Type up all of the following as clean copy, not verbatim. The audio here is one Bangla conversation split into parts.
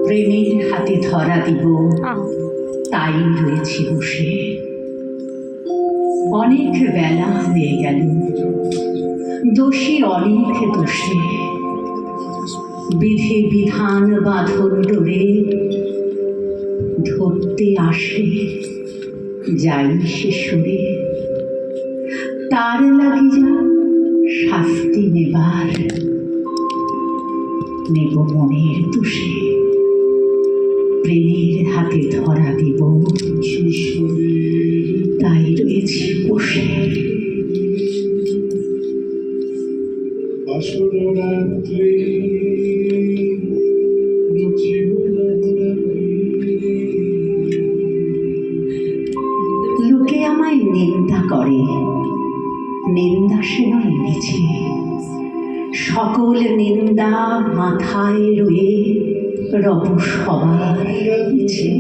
প্রেমের হাতে ধরা দিব, তাই রয়েছি বসে। অনেক বেলা হয়ে গেল, দোষী অনেক দোষে। বিধি বিধান বাঁধন ডোরে ধরতে আসে, যাই সে সুরে। তার লাগি যা শাস্তি নেবার, নেব মনের দোষে। প্রেমের হাতে ধরা দিব, তাই রয়েছি বসে। লোকে আমায় নিন্দা করে, নিন্দা সে নয় মিছে। সকল নিন্দা মাথায় রয়ে রব সবার মিছে।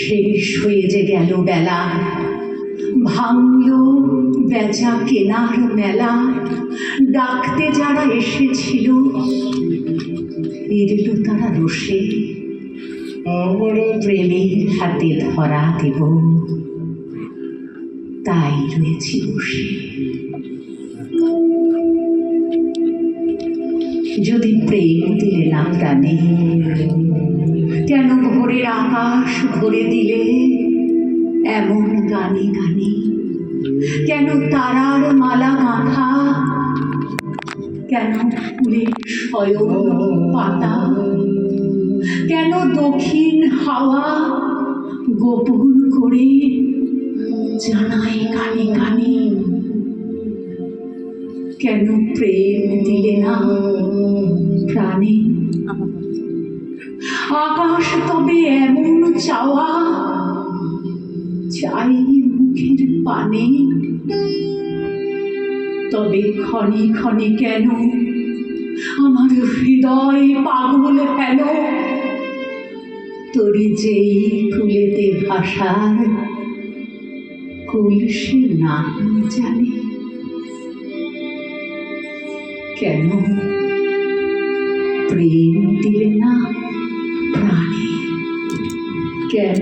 শেষ হয়ে যে গেল বেলা, ভাঙল বেচা কেনার মেলা। ডাকতে যারা এসেছিল, ফিরল তারা রোষে। প্রেমের হাতে ধরা দেব, তাই রয়েছি বসে। যদি প্রেম দিলে না প্রাণে, কেন ভোরের আকাশ ভরে দিলে এমন গানে গানে? কেন তারার মালা গাঁথা, কেন ফুলের শয়ন পাতা? কেন দক্ষিণ হাওয়া গোপন করে জানায় কানে কানে? কেন প্রেম দিলে না প্রাণে? আকাশ তবে এমন চাওয়া চাই মুখের পানে? তবে ক্ষণে ক্ষণে কেন আমার হৃদয় পাগল হেন? তোরি যেই কুলেতে ভাষার কুল সে না জানে। কেন প্রেম দিলে না প্রাণে? কেন